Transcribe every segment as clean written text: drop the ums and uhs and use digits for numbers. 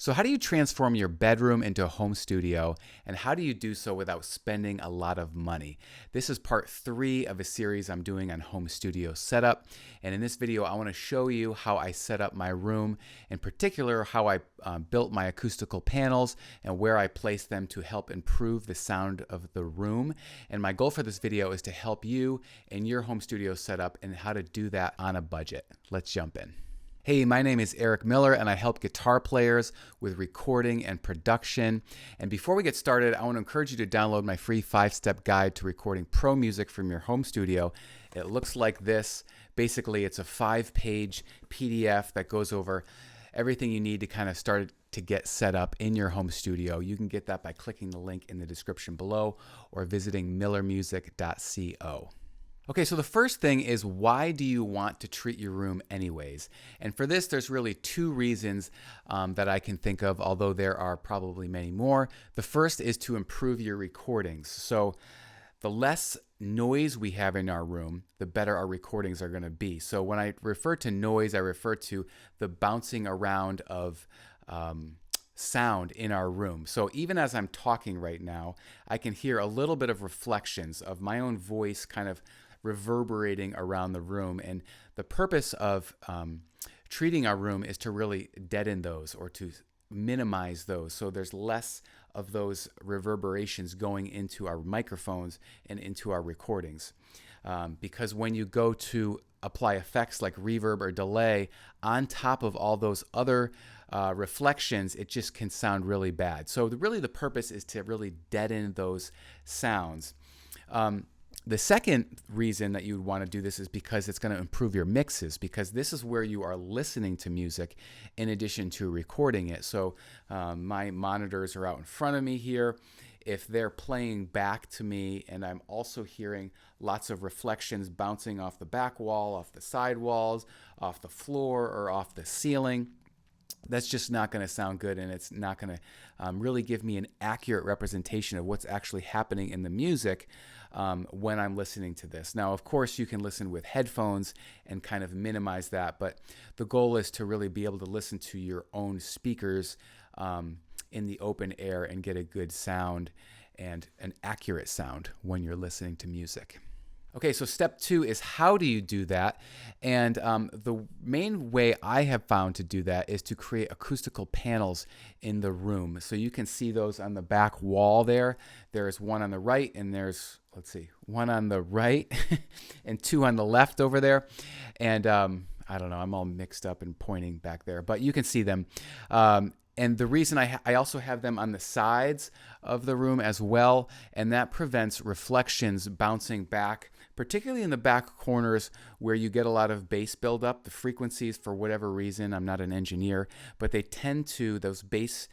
So how do you transform your bedroom into a home studio, and how do you do so without spending a lot of money? This is part 3 of a series I'm doing on home studio setup, and in this video I want to show you how I set up my room, in particular how I built my acoustical panels and where I placed them to help improve the sound of the room. And my goal for this video is to help you in your home studio setup and how to do that on a budget. Let's jump in. Hey, my name is Eric Miller and I help guitar players with recording and production. And before we get started, I want to encourage you to download my free 5-step guide to recording pro music from your home studio. It looks like this. Basically, it's a 5-page PDF that goes over everything you need to kind of start to get set up in your home studio. You can get that by clicking the link in the description below or visiting millermusic.co. Okay, so the first thing is, why do you want to treat your room anyways? And for this, there's really 2 reasons that I can think of, although there are probably many more. The first is to improve your recordings. So the less noise we have in our room, the better our recordings are going to be. So when I refer to noise, I refer to the bouncing around of sound in our room. So even as I'm talking right now, I can hear a little bit of reflections of my own voice kind of reverberating around the room. And the purpose of treating our room is to really deaden those or to minimize those, so there's less of those reverberations going into our microphones and into our recordings. Because when you go to apply effects like reverb or delay on top of all those other reflections, it just can sound really bad. So really the purpose is to really deaden those sounds. The second reason that you would want to do this is because it's going to improve your mixes, because this is where you are listening to music in addition to recording it. So my monitors are out in front of me here. If they're playing back to me and I'm also hearing lots of reflections bouncing off the back wall, off the side walls, off the floor, or off the ceiling, that's just not going to sound good, and it's not going to really give me an accurate representation of what's actually happening in the music when I'm listening to this. Now, of course, you can listen with headphones and kind of minimize that, but the goal is to really be able to listen to your own speakers in the open air and get a good sound and an accurate sound when you're listening to music. Okay, so step 2 is, how do you do that? And the main way I have found to do that is to create acoustical panels in the room. So you can see those on the back wall there. There's one on the right, and there's, let's see, one on the right and 2 on the left over there. And I don't know, I'm all mixed up and pointing back there, but you can see them. And the reason I also have them on the sides of the room as well, and that prevents reflections bouncing back, particularly in the back corners where you get a lot of bass buildup. The frequencies, for whatever reason, I'm not an engineer, but they tend to, those bass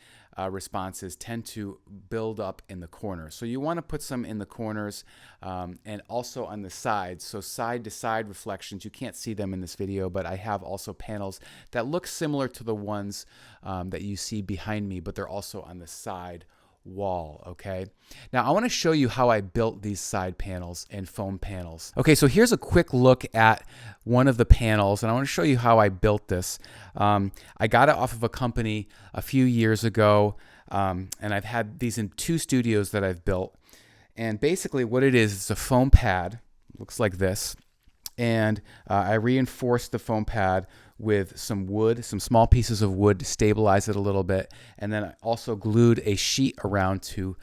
responses tend to build up in the corners. So you want to put some in the corners and also on the sides. So side to side reflections, you can't see them in this video, but I have also panels that look similar to the ones that you see behind me, but they're also on the side wall. Okay, now I want to show you how I built these side panels and foam panels. Okay, so here's a quick look at one of the panels, and I want to show you how I built this. I got it off of a company a few years ago, and I've had these in 2 studios that I've built. And basically what it is, it's a foam pad, looks like this, and I reinforced the foam pad with some wood, some small pieces of wood to stabilize it a little bit, and then I also glued a sheet around to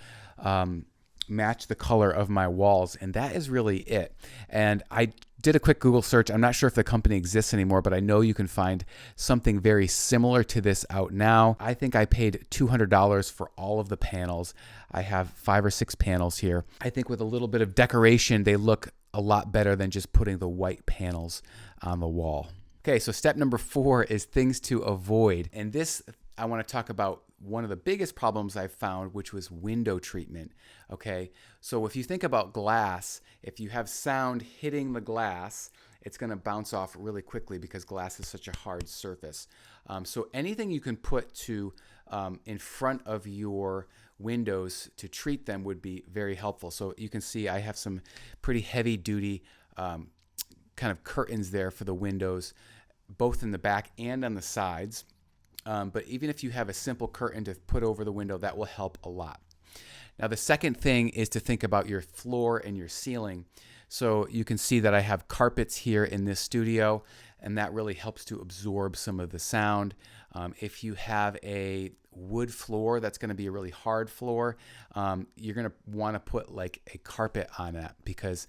match the color of my walls, and that is really it. And I did a quick Google search. I'm not sure if the company exists anymore, but I know you can find something very similar to this out now. I think I paid $200 for all of the panels. I have 5 or 6 panels here. I think with a little bit of decoration, they look a lot better than just putting the white panels on the wall. Okay, so step number 4 is things to avoid. And this, I want to talk about one of the biggest problems I've found, which was window treatment. Okay, so if you think about glass, if you have sound hitting the glass, it's going to bounce off really quickly because glass is such a hard surface. So anything you can put to in front of your windows to treat them would be very helpful. So you can see I have some pretty heavy duty kind of curtains there for the windows, both in the back and on the sides. But even if you have a simple curtain to put over the window, that will help a lot. Now, the second thing is to think about your floor and your ceiling. So you can see that I have carpets here in this studio, and that really helps to absorb some of the sound. If you have a wood floor, that's going to be a really hard floor. You're going to want to put like a carpet on that, because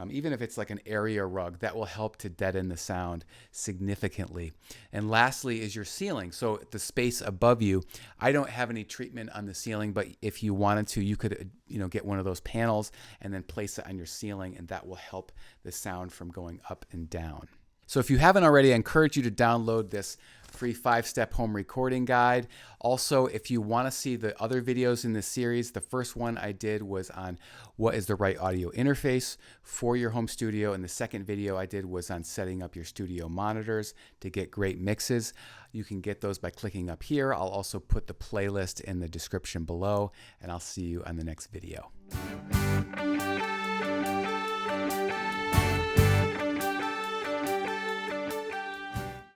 even if it's like an area rug, that will help to deaden the sound significantly. And lastly is your ceiling. So the space above you, I don't have any treatment on the ceiling, but if you wanted to, you could get one of those panels and then place it on your ceiling, and that will help the sound from going up and down. So if you haven't already, I encourage you to download this free 5-step home recording guide. Also, if you want to see the other videos in this series, the first one I did was on what is the right audio interface for your home studio, and the second video I did was on setting up your studio monitors to get great mixes. You can get those by clicking up here. I'll also put the playlist in the description below, and I'll see you on the next video.